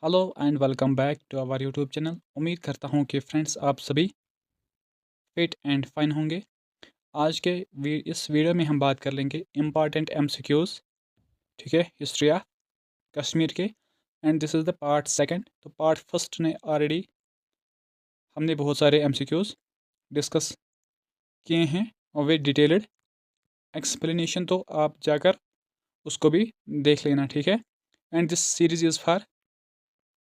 Hello and welcome back to our YouTube channel. उम्मीद करता हूँ कि फ्रेंड्स आप सभी फिट एंड फाइन होंगे। आज के इस वीडियो में हम बात कर लेंगे इम्पॉर्टेंट एमसीक्यूज़, ठीक है, हिस्ट्री ऑफ कश्मीर के। And this is the part second. तो पार्ट फर्स्ट ने ऑलरेडी हमने बहुत सारे एमसीक्यूज़ डिस्कस किए हैं और वे डिटेल्ड एक्सप्लेनेशन, तो आप जाकर उसको भी देख लेना, ठीक है। And this series is for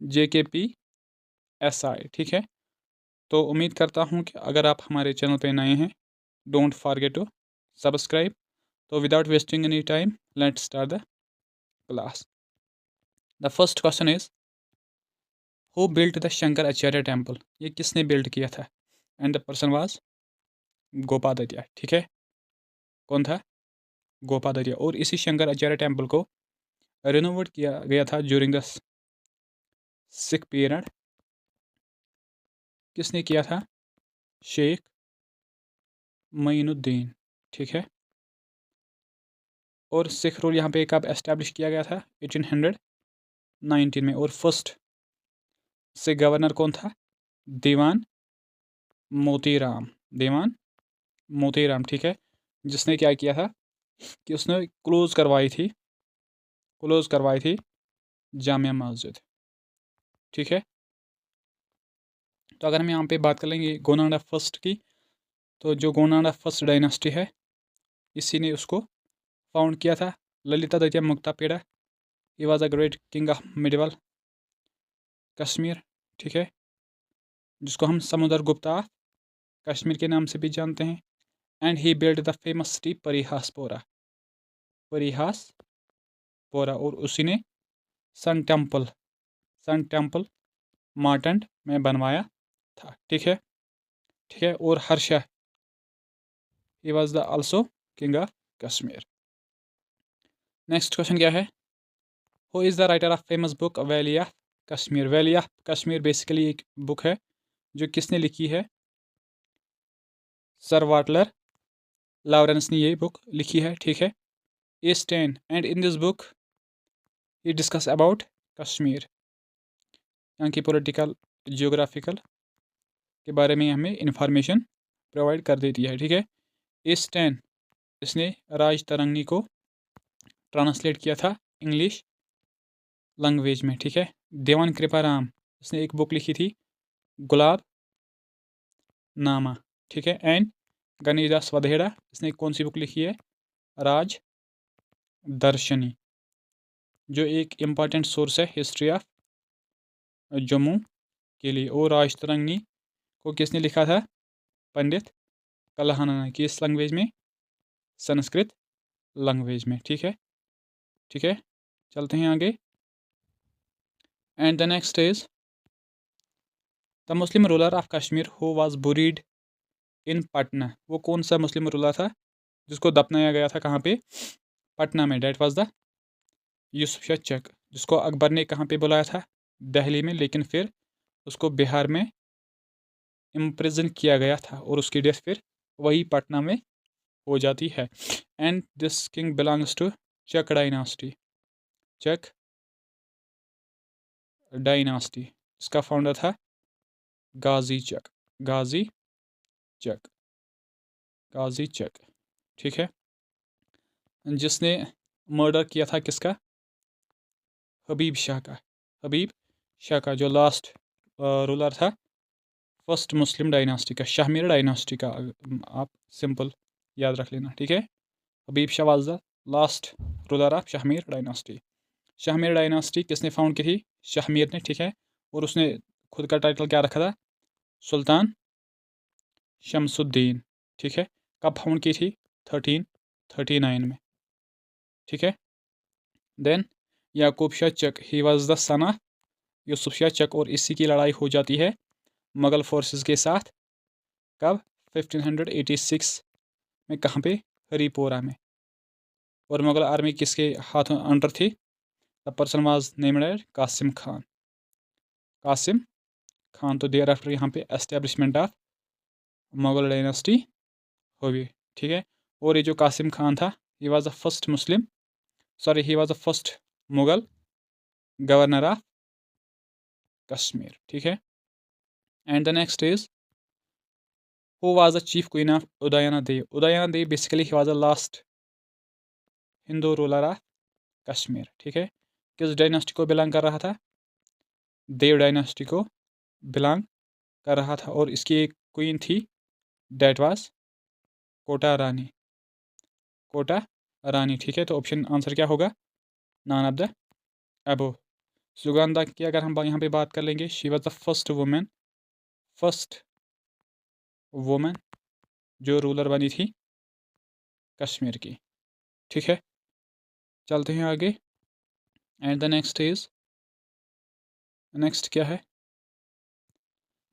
JKPSI, ठीक है। तो उम्मीद करता हूँ कि अगर आप हमारे चैनल पे नए हैं, डोंट फॉरगेट टू सब्सक्राइब। तो without wasting any time let's start the class. The first question is who built the Shankar Acharya temple. ये किसने बिल्ड किया था? एंड द पर्सन वाज गोपादात्य, ठीक है। कौन था? गोपादात्य। और इसी शंकर आचार्य टेम्पल को रिनोवेट किया गया था ड्यूरिंग द सिख पीरियड। किसने किया था? शेख मईनुद्दीन, ठीक है। और सिख रूल यहाँ पे कब एस्टैब्लिश किया गया था? 1819 में। और फर्स्ट सिख गवर्नर कौन था? दीवान मोतीराम। दीवान मोतीराम, ठीक है। जिसने क्या किया था कि उसने क्लोज करवाई थी जामिया मस्जिद, ठीक है। तो अगर हम यहाँ पे बात कर लेंगे गोनाडा फर्स्ट की, तो जो गोनाडा फर्स्ट डायनास्टी है, इसी ने उसको फाउंड किया था। Lalitaditya Muktapida, he was a great king of medieval Kashmir, ठीक है, जिसको हम समुद्र गुप्ता ऑफ कश्मीर के नाम से भी जानते हैं। And he build the famous city Parihaspora, Parihaspora. और उसी ने सन टेम्पल मार्टंड में बनवाया था, ठीक है, ठीक है। और Harsha, he was the also king of Kashmir. Next question क्या है? Who is the writer of famous book valley of Kashmir. Valley of Kashmir basically एक बुक है जो किसने लिखी है? सर वाटलर लॉरेंस ने ये बुक लिखी है, ठीक है। As 10 and in this book he discuss about Kashmir. यहाँ की पॉलिटिकल जियोग्राफिकल के बारे में हमें इंफॉर्मेशन प्रोवाइड कर देती है, ठीक है। एज 10 इसने राज तरंगी को ट्रांसलेट किया था इंग्लिश लैंग्वेज में, ठीक है। देवान कृपाराम, इसने एक बुक लिखी थी गुलाब नामा, ठीक है। एंड गणेशदास वधेड़ा, इसने कौन सी बुक लिखी है? राज दर्शनी, जो एक इम्पॉर्टेंट सोर्स है हिस्ट्री ऑफ जम्मू के लिए। और राज तरंगी को किसने लिखा था? पंडित कल्हाना ने। किस लैंग्वेज में? संस्कृत लैंग्वेज में, ठीक है, ठीक है। चलते हैं आगे। And the next is the Muslim ruler of Kashmir who was buried in Patna. वो कौन सा मुस्लिम रूलर था जिसको दफनाया गया था? कहाँ पे? पटना में। That was the Yusuf Shah Chak, जिसको अकबर ने कहाँ पे बुलाया था? दिल्ली में, लेकिन फिर उसको बिहार में इम्प्रिजन किया गया था और उसकी डेथ फिर वही पटना में हो जाती है। And this king belongs to Chak dynasty, Chak dynasty. इसका फाउंडर था गाजी चक, गाजी चक, गाजी चक, ठीक है। जिसने मर्डर किया था किसका? हबीब शाह का। हबीब शाह का, जो लास्ट रूलर था फर्स्ट मुस्लिम डायनास्टी का, शाहमीर डायनास्टी का। आप सिंपल याद रख लेना, ठीक है। Habib Shah was the last ruler of Shahmir dynasty. Shahmir dynasty किसने फाउंड की थी? शाहमीर ने, ठीक है। और उसने खुद का टाइटल क्या रखा था? सुल्तान शमसुद्दीन, ठीक है। कब फाउंड की थी? 1339 में, ठीक है। Then Yakub Shah Chak, he was the son of Yusuf Shah Chak. और इसी की लड़ाई हो जाती है मुगल फोर्सेस के साथ। कब? 1586 में। कहाँ पे? हरिपोरा में। और मुगल आर्मी किसके हाथों अंडर थी? The person was named as Qasim Khan, Qasim Khan. तो देयर आफ्टर यहाँ पे एस्टेब्लिशमेंट ऑफ मुगल डायनेस्टी हुई, ठीक है। और ये जो कासिम खान था, he was the first Muslim, sorry, he was the first Mughal governor of Kashmir, ठीक है। And the next is who was the chief queen of Udayana Deva. Udayana Deva basically he was the last Hindu ruler of Kashmir, ठीक है। किस डायनास्टी को बिलोंग कर रहा था? देव dynasty को बिलोंग कर रहा था। और इसकी एक क्वीन थी, डेट वाज कोटा रानी, कोटा रानी, ठीक है। तो ऑप्शन आंसर क्या होगा? None of the above. Sugandha की अगर हम यहाँ पे बात कर लेंगे, she was the first women जो रूलर बनी थी कश्मीर की, ठीक है। चलते हैं आगे। एंड द नेक्स्ट क्या है?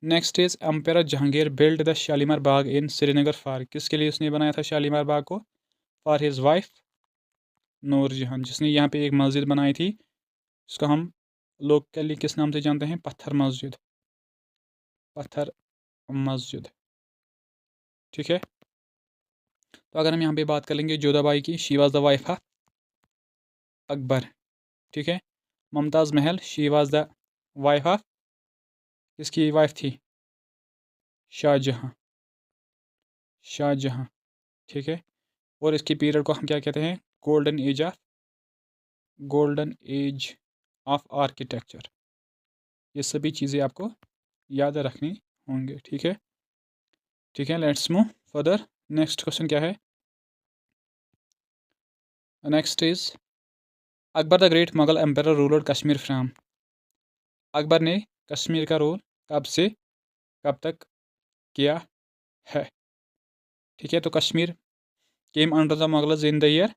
Next is ampere Jahangir build the Shalimar Bagh in Srinagar for. किसके लिए उसने बनाया था शालीमार बाग को? फॉर हिज वाइफ नूरजहां, जिसने यहाँ पे एक मस्जिद बनाई थी, उसको हम लोकली किस नाम से जानते हैं? पत्थर मस्जिद, पत्थर मस्जिद, ठीक है। तो अगर हम यहाँ पे बात कर लेंगे जोधाबाई की, she was the wife of Akbar, ठीक है। Mumtaz Mahal, she was the wife of, किसकी वाइफ थी? शाहजहां, शाहजहां, ठीक है। और इसकी पीरियड को हम क्या कहते हैं? Golden age of architecture. ये सभी चीज़ें आपको याद रखनी होंगे, ठीक है, ठीक है। Let's move further. Next question क्या है? Next is Akbar the great Mughal empire ruler Kashmir from. Akbar ने कश्मीर का रूल कब से कब तक किया है, ठीक है। तो Kashmir came under the Mughals in the year,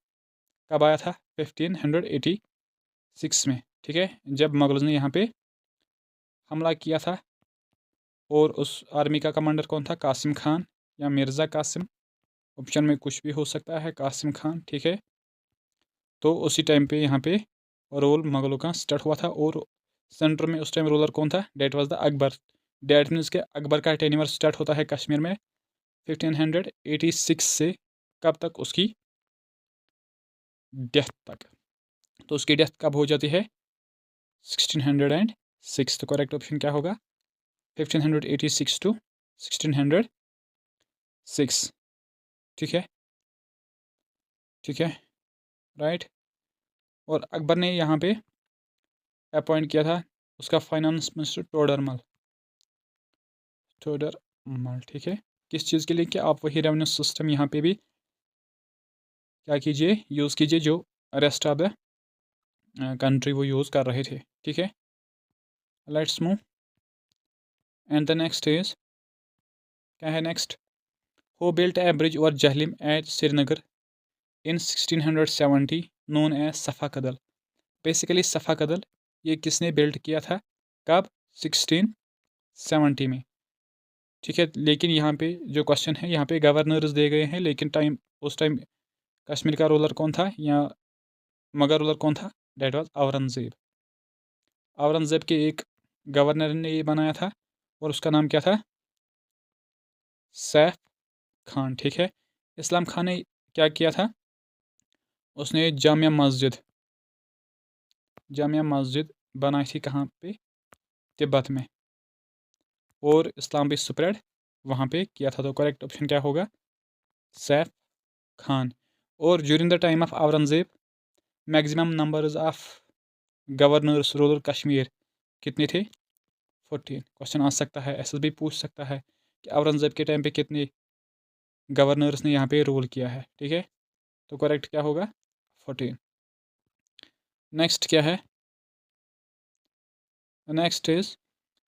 कब आया था? 1586 में, ठीक है, जब मुगल्स ने यहाँ पे हमला किया था। और उस आर्मी का कमांडर कौन था? कासिम खान या मिर्ज़ा कासिम, ऑप्शन में कुछ भी हो सकता है, कासिम खान, ठीक है। तो उसी टाइम पे यहाँ पे रोल मुगलों का स्टार्ट हुआ था। और सेंटर में उस टाइम रूलर कौन था? That was the Akbar. That means के अकबर का टेन्योर स्टार्ट होता है कश्मीर में 1586 से कब तक? उसकी डेथ तक। तो उसकी डेथ कब हो जाती है? 1606। तो करेक्ट ऑप्शन क्या होगा? 1586 टू 1606, ठीक है, ठीक है, राइट। और अकबर ने यहाँ पे अपॉइंट किया था उसका फाइनेंस मिनिस्टर टोडरमल, ठीक है। किस चीज़ के लिए? कि आप वही रेवेन्यू सिस्टम यहाँ पे भी क्या कीजिए? यूज़ कीजिए जो रेस्ट ऑफ द कंट्री वो यूज़ कर रहे थे, ठीक है। Let's move. And the next is क्या है? Next, who built a bridge over Jhelum at Srinagar in 1670 known as Safa Kadal. Basically सफ़ा कदल ये किसने बिल्ड किया था? कब? 1670 में, ठीक है। लेकिन यहाँ पे जो क्वेश्चन है, यहाँ पे गवर्नर्स दे गए हैं, लेकिन उस टाइम कश्मीर का रूलर कौन था या मगर रूलर कौन था? That was Aurangzeb. औरंगज़ेब के एक गवर्नर ने ये बनाया था और उसका नाम क्या था? सैफ खान, ठीक है। इस्लाम खान ने क्या किया था? उसने जामिया मस्जिद बनाई थी, कहाँ पे? तिब्बत में। और इस्लाम भी स्प्रेड वहाँ पे किया था। तो करेक्ट ऑप्शन क्या होगा? सैफ खान। और during the time of Aurangzeb maximum numbers of governors ruler Kashmir कितने थे? 14। क्वेश्चन आ सकता है, एसएसबी पूछ सकता है कि औरंगज़ेब के टाइम पे कितने गवर्नर्स ने यहाँ पे रूल किया है, ठीक है। तो करेक्ट क्या होगा? 14। नेक्स्ट क्या है? Next is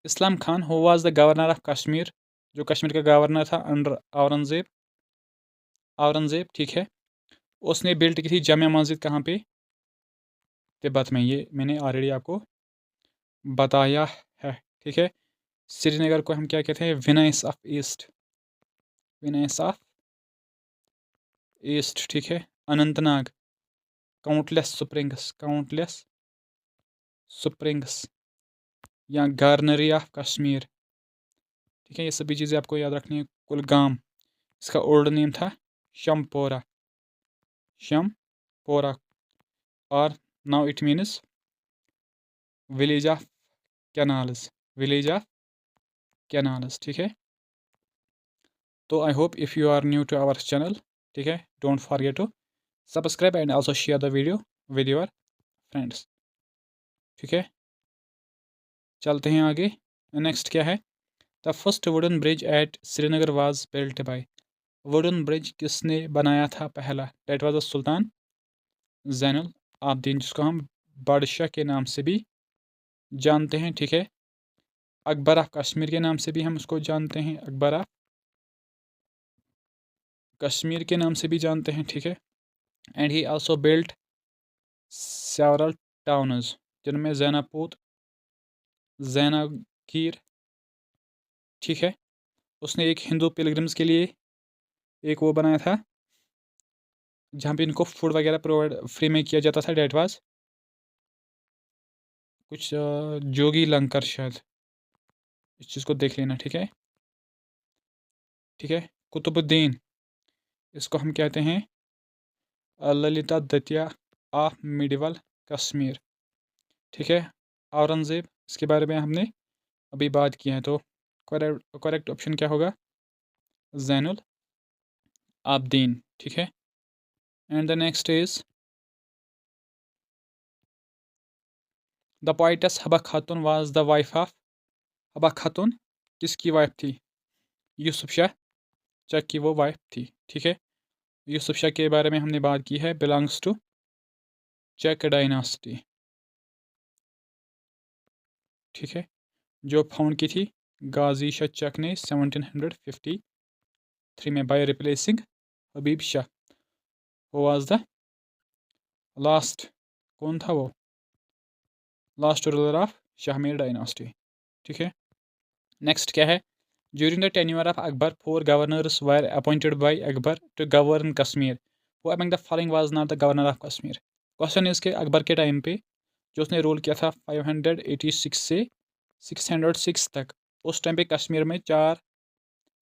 Islam Khan who was the governor of Kashmir, जो कश्मीर का गवर्नर था अंडर औरंगज़ेब, ठीक है। उसने बिल्ड की थी जामिया मस्जिद कहाँ पे? तिब्बत में। ये मैंने ऑलरेडी आपको बताया है, ठीक है। श्रीनगर को हम क्या कहते हैं? विनाइस ऑफ ईस्ट, विनाइस ऑफ ईस्ट, ठीक है। अनंतनाग काउंटलेस स्प्रिंग्स या गार्नरी ऑफ कश्मीर, ठीक है। ये सभी चीज़ें आपको याद रखनी है। कुलगाम, इसका ओल्ड नेम था शमपोरा, और now it means village of canals, village of canals. ठीक है, तो I hope if you are new to our channel, ठीक है, don't forget to subscribe and also share the video with your friends. ठीक है, चलते हैं आगे। नेक्स्ट क्या है, the first wooden bridge at Srinagar was built by. Wooden bridge किसने बनाया था पहला? That was the sultan Zainul Abidin, जिसको हम बादशाह के नाम से भी जानते हैं। ठीक है, अकबर ऑफ कश्मीर के नाम से भी हम उसको जानते हैं, अकबर ऑफ कश्मीर के नाम से भी जानते हैं। ठीक है, and he also built several towns, जिनमें जैनापोत, जैनागीर। ठीक है, उसने एक हिंदू पिलग्रिम्स के लिए एक वो बनाया था जहाँ पे इनको फूड वगैरह प्रोवाइड फ्री में किया जाता था। डेट वाज कुछ जोगी लंकर शायद, इस चीज़ को देख लेना। ठीक है, ठीक है, कुतुबुद्दीन, इसको हम कहते हैं ललिता द्वितीय ऑफ मिडिवल कश्मीर। ठीक है, औरंगज़ेब, इसके बारे में हमने अभी बात की है, तो करेक्ट ऑप्शन क्या होगा? जैनुल आबदीन। ठीक है, and the next is the poet's हबा खातून वाज द वाइफ ऑफ। हबा खातून किसकी वाइफ थी? यूसुफ शाह चक की वो वाइफ थी। ठीक है, यूसुफ शाह के बारे में हमने बात की है, बिलोंग्स टू चक डायनासिटी। ठीक है, जो फाउंड की थी गाजी शाह चक ने 1753 में बाय रिप्लेसिंग हबीब शाह। वो वाज द लास्ट, कौन था वो? Last ruler of Shahmir dynasty. ठीक है, नेक्स्ट क्या है, during the tenure of Akbar 4 governors were appointed by Akbar to govern Kashmir, वो among the following was not the governor of Kashmir. Question है इसके, अकबर के टाइम पे जो उसने रूल किया था 586 से 606 तक, उस टाइम पे कश्मीर में 4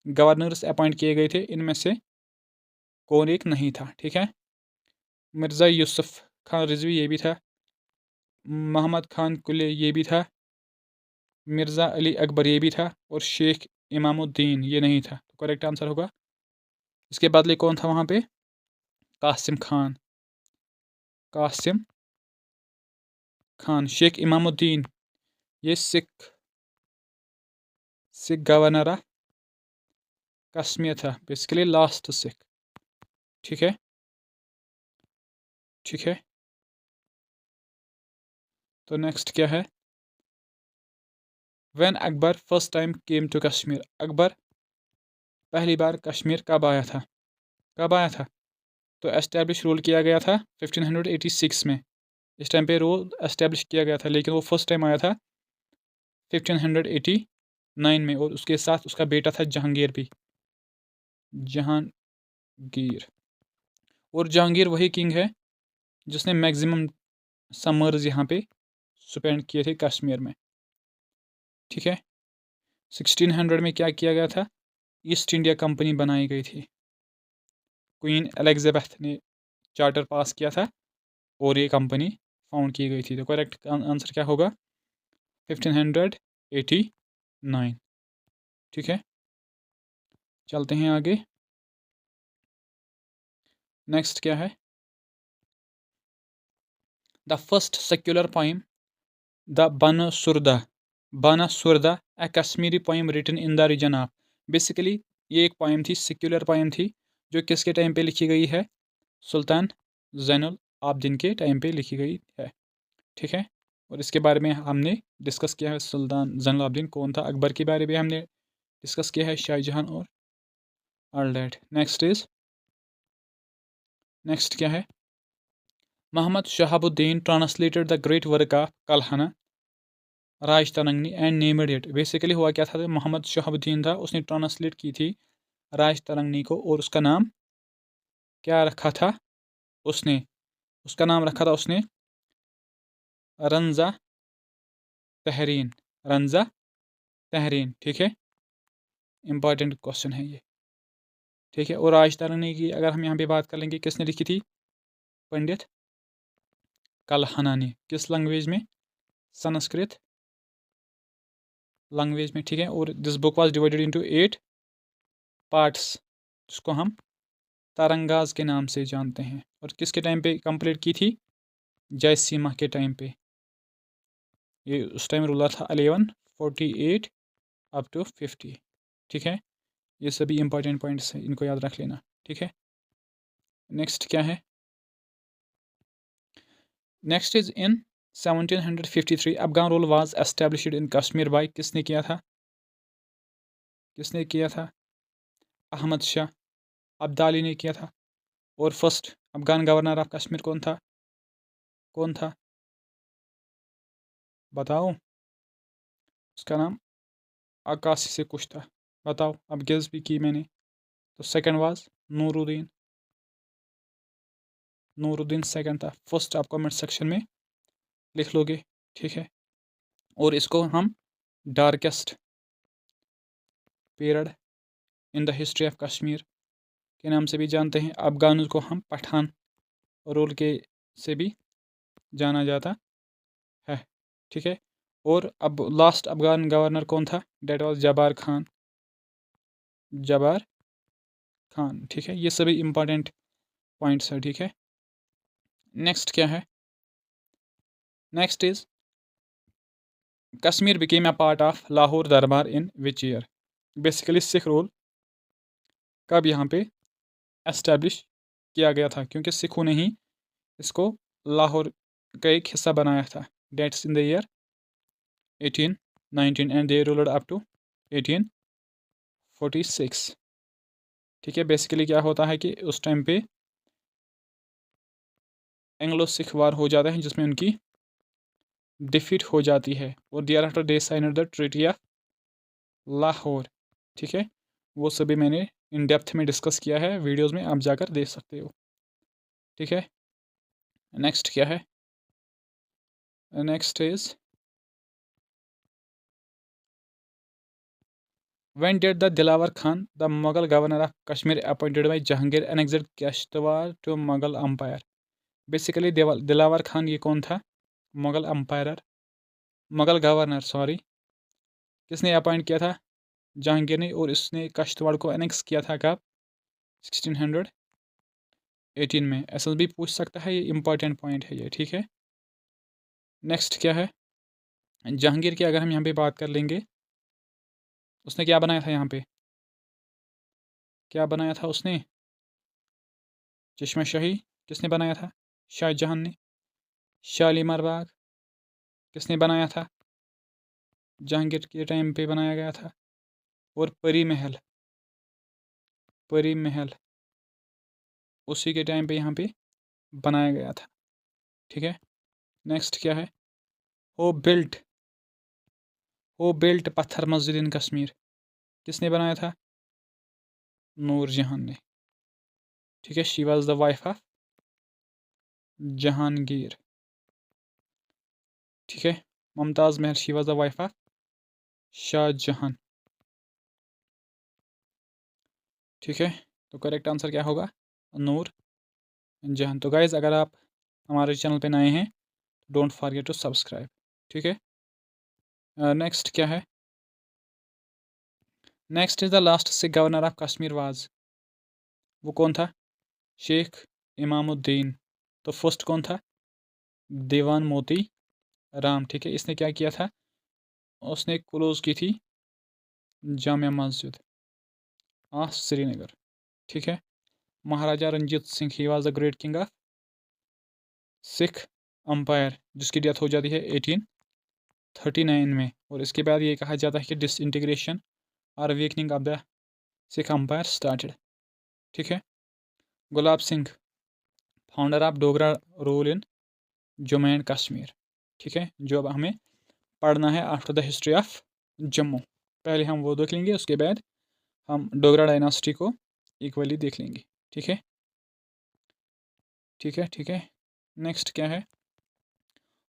गवर्नर्स अपॉइंट किए गए थे, इनमें से कौन एक नहीं था? ठीक है, मिर्ज़ा यूसुफ खान रिजवी ये भी था, मोहम्मद खान कुले ये भी था, मिर्ज़ा अली अकबर ये भी था, और शेख इमामुद्दीन ये नहीं था। तो करेक्ट आंसर होगा, इसके बदले कौन था वहाँ पे? कासिम खान, कासिम खान। शेख इमामुद्दीन ये सिख गवर्नर ऑफ कश्मीर था, बेसिकली लास्ट सिख। ठीक है, ठीक है, तो नेक्स्ट क्या है, when Akbar first time came to Kashmir, Akbar पहली बार कश्मीर कब आया था? कब आया था? तो एस्टेब्लिश रूल किया गया था 1586 में, इस टाइम पे रूल एस्टेब्लिश किया गया था, लेकिन वो फर्स्ट टाइम आया था 1589 में, और उसके साथ उसका बेटा था जहांगीर भी, जहांगीर। और जहांगीर वही किंग है जिसने मैक्सिमम समर्स यहाँ पे स्पेंड किए थे कश्मीर में। ठीक है, 1600 में क्या किया गया था? ईस्ट इंडिया कंपनी बनाई गई थी, क्वीन एलिजाबेथ ने चार्टर पास किया था और ये कंपनी फाउंड की गई थी। तो करेक्ट आंसर क्या होगा? 1589। ठीक है, चलते हैं आगे। नेक्स्ट क्या है, the first secular poem the Bansurda, Bansurda a Kashmiri poem written in the reign of. Basically ये एक पोइम थी, सेक्युलर पोइम थी, जो किसके टाइम पे लिखी गई है? सुल्तान जैनुल आबदीन के टाइम पे लिखी गई है। ठीक है, और इसके बारे में हमने डिस्कस किया है, सुल्तान जैनुल आबदीन कौन था। अकबर के बारे में हमने डिस्कस किया है, शाहजहां और ऑल दैट। नेक्स्ट क्या है, Mohammad Shahabuddin translated the great work of Kalhana Rajatarangini and named it. Basically हुआ क्या था, मोहम्मद शहाबुद्दीन था, उसने ट्रांसलेट की थी राज तरंगनी को, और उसका नाम क्या रखा था? उसने उसका नाम रखा था उसने रंजा तहरीन, रंजा तहरीन। ठीक है, इंपॉर्टेंट क्वेश्चन है ये। ठीक है, और राज तरंगनी की अगर हम यहाँ पे बात कर लेंगे, किसने लिखी थी? पंडित कलहना ने। किस लैंग्वेज में? संस्कृत लैंग्वेज में, ठीक है। और this book was divided into 8 parts, जिसको हम तरंगाज के नाम से जानते हैं। और किसके टाइम पे कंप्लीट की थी? जयसीमा के टाइम पे। ये उस टाइम रूलर था 1148 अप टू 50, ठीक है। ये सभी इंपॉर्टेंट पॉइंट्स हैं, इनको याद रख लेना, ठीक है। नेक्स्ट क्या है? Next is in 1753 Afghan rule was established in Kashmir by, किसने किया था? किसने किया था? अहमद शाह अब्दाली ने किया था। और first Afghan governor of Kashmir कौन था? कौन था? बताओ। उसका नाम आकाशी से कुछ था। बताओ, अब गेस भी की मैंने। तो second was Nooruddin. Nooruddin second था। फर्स्ट आप कमेंट सेक्शन में लिख लोगे, ठीक है। और इसको हम darkest period in the history of Kashmir के नाम से भी जानते हैं। अफगानों को हम पठान रूल के से भी जाना जाता है, ठीक है। और अब लास्ट अफगान गवर्नर कौन था? डेट वाज जबार खान। जबार खान, ठीक है। ये सभी इंपॉर्टेंट पॉइंट्स हैं, ठीक है। नेक्स्ट क्या है? Next is Kashmir became a part of Lahore Darbar in which year? Basically Sikh rule कब यहाँ पे एस्टेब्लिश किया गया था? क्योंकि सिखों ने ही इसको लाहौर का एक हिस्सा बनाया था। That's in the year 1819 and they ruled up to 1846, ठीक है। बेसिकली क्या होता है कि उस टाइम पे एंग्लो सिख वार हो जाता है, जिसमें उनकी डिफीट हो जाती है। और thereafter they signed the treaty of Lahore, ठीक है। वो सभी मैंने इन डेप्थ में डिस्कस किया है वीडियोज़ में, आप जाकर देख सकते हो, ठीक है। नेक्स्ट क्या है? Next is when did the Dilawar Khan, the Mughal governor of Kashmir appointed by Jahangir, annexed Kashtawar to Mughal Empire? Basically Dilawar Khan ये कौन था? Mughal empire, Mughal governor sorry. किसने अपॉइंट किया था? जहांगीर ने। और इसने कश्तवाड़ को एनेक्स किया था कब? 1618 में। ऐसा भी पूछ सकता है, ये इंपॉर्टेंट पॉइंट है ये, ठीक है। नेक्स्ट क्या है? जहांगीर की अगर हम यहाँ पे बात कर लेंगे, उसने क्या बनाया था यहाँ पे? क्या बनाया था उसने? चश्मा शाही किसने बनाया था? शाहजहां ने। शालीमार बाग किसने बनाया था? जहांगीर के टाइम पे बनाया गया था। और परी महल, परी महल उसी के टाइम पे यहाँ पे बनाया गया था, ठीक है। नेक्स्ट क्या है? हो बिल्ट पत्थर मस्जिद इन कश्मीर, किसने बनाया था? नूरजहां ने, ठीक है। She was the wife of Jahangir, ठीक है। Mumtaz Mahal, she was the wife of Shahjahan, ठीक है। तो करेक्ट आंसर क्या होगा? नूर जहां। तो गाइज़, अगर आप हमारे चैनल पे नए हैं, डोंट फॉरगेट टू सब्सक्राइब, ठीक है। नेक्स्ट क्या है? Next is the last Sikh governor of Kashmir was, वो कौन था? शेख इमामुद्दीन। तो फर्स्ट कौन था? दीवान मोती राम, ठीक है। इसने क्या किया था? उसने क्लोज की थी जामिया मस्जिद श्रीनगर, ठीक है। Maharaja Ranjit Singh, he was the great king of Sikh empire, जिसकी डेथ हो जाती है 1839 में। और इसके बाद ये कहा जाता है कि डिसइंटीग्रेशन और weakening of the Sikh empire started, ठीक है। Gulab Singh, founder of Dogra rule in Jammu and Kashmir, ठीक है। जो अब हमें पढ़ना है after the history of Jammu. पहले हम वो देख लेंगे, उसके बाद हम डोगरा डायनासिटी को इक्वली देख लेंगे, ठीक है। ठीक है, ठीक है। नेक्स्ट क्या है?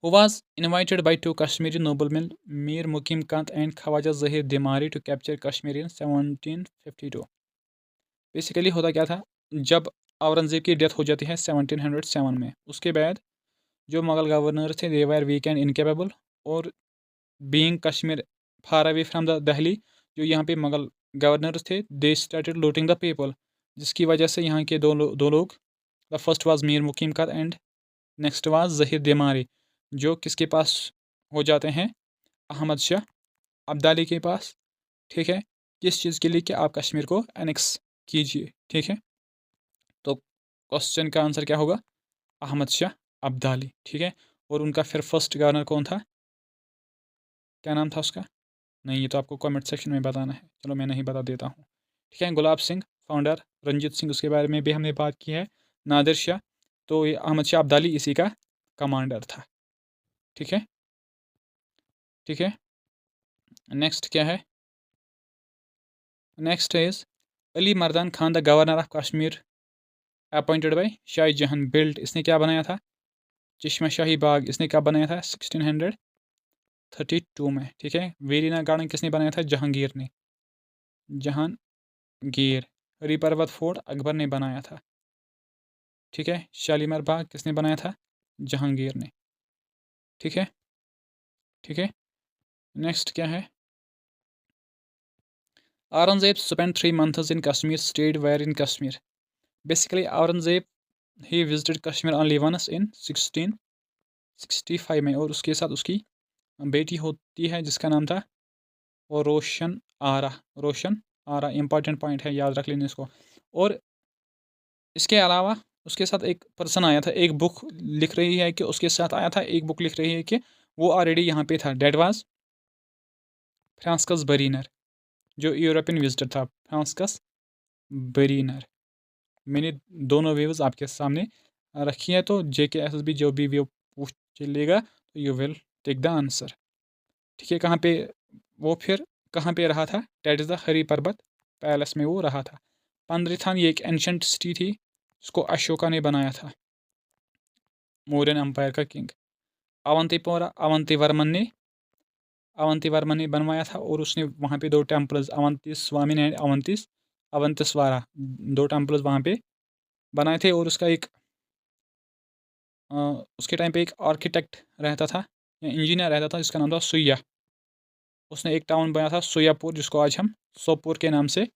Who was invited by two Kashmiri noblemen Mir Mukim Kant and Khwaja Zahir Dimari to capture Kashmir in 1752? Basically होता क्या था? जब औरंगजेब की डेथ हो जाती है 1707 में, उसके बाद जो मुगल गवर्नर थे दे वर वीक एंड इनकेपेबल, और being Kashmir far away from the Delhi, जो यहाँ पे मुगल गवर्नर थे, they started looting the people, जिसकी वजह से यहाँ के दो लोग, द फर्स्ट वाज मीर मुकीम कर एंड नेक्स्ट वाज जहीर दिमारी, जो किसके पास हो जाते हैं, अहमद शाह अब्दाली के पास। ठीक है, किस चीज़ के लिए कि आप कश्मीर को एनेक्स कीजिए। ठीक है, तो क्वेश्चन का आंसर क्या होगा, अहमद शाह अब्दाली। ठीक है, और उनका फिर फर्स्ट गवर्नर कौन था, क्या नाम था उसका, नहीं ये तो आपको कमेंट सेक्शन में बताना है, चलो मैं नहीं बता देता हूँ। ठीक है, गुलाब सिंह फाउंडर, रंजीत सिंह उसके बारे में भी हमने बात की है, नादिर शाह, तो ये अहमद शाह अब्दाली इसी का कमांडर था। ठीक है, ठीक है, नेक्स्ट क्या है, next is Ali Mardan Khan the governor of Kashmir appointed by Shah जहां बिल्ट, इसने क्या बनाया था, चश्मा शाही बाग, इसने क्या बनाया था 1632 में। ठीक है, वेरीना गार्डन किसने बनाया था, जहांगीर ने, जहांगीर। हरी पर्वत फोर्ट अकबर ने बनाया था। ठीक है, शालीमार बाग किसने बनाया था, जहांगीर ने। ठीक है, ठीक है, नेक्स्ट क्या है, Aurangzeb spend 3 months in Kashmir, stayed where in Kashmir, basically Aurangzeb he visited Kashmir only once in 1665 में, और उसके साथ उसकी बेटी होती है जिसका नाम था और रोशन आरा, रोशन आरा, इंपॉर्टेंट पॉइंट है, याद रख लेना इसको। और इसके अलावा उसके साथ एक पर्सन आया था, एक बुक लिख रही है कि उसके साथ आया था, एक बुक लिख रही है कि वो ऑलरेडी यहाँ पे था, डेट वाज फ्रांसिस बरीनर, जो यूरोपियन विजिटर था, फ्रांसिस बरीनर। मैंने दोनों वेव्स आपके सामने रखी है, तो JKSSB जो भी वेव पूछ लेगा तो you will take the answer. ठीक है, कहाँ पे वो फिर कहाँ पे रहा था, डेट इज़ द हरी पर्वत पैलेस में वो रहा था। पंद्रिथान ये एक एंशंट सिटी थी, इसको अशोका ने बनाया था, मौर्यन एम्पायर का किंग। अवंतीपोरा अवंतीवर्मन ने बनवाया था, और उसने वहाँ पे 2 temples, Avanti Swami and Avantiswara, 2 temples वहाँ पे बनाए थे। और उसका एक उसके टाइम पे एक आर्किटेक्ट रहता था या इंजीनियर रहता था जिसका नाम था सुइया, उसने एक टाउन बनाया था सुयापुर, जिसको आज हम सोपुर के नाम से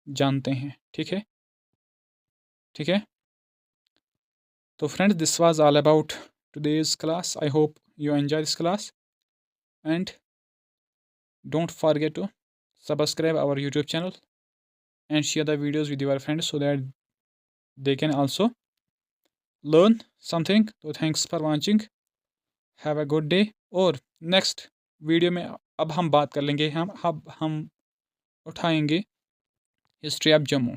जानते हैं। ठीक है, ठीक है, तो friends this was all about today's class, I hope you enjoy this class and don't forget to subscribe our YouTube channel and share the videos with your friends so that they can also learn something. So thanks for watching, have a good day। और next video में अब हम बात कर लेंगे, हम उठाएंगे history of Jammu,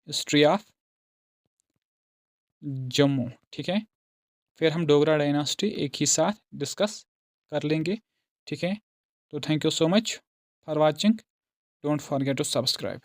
history of Jammu. ठीक है, फिर हम डोगरा डायनास्टी एक ही साथ डिस्कस कर लेंगे। ठीक है, तो thank you so much for watching, don't forget to subscribe.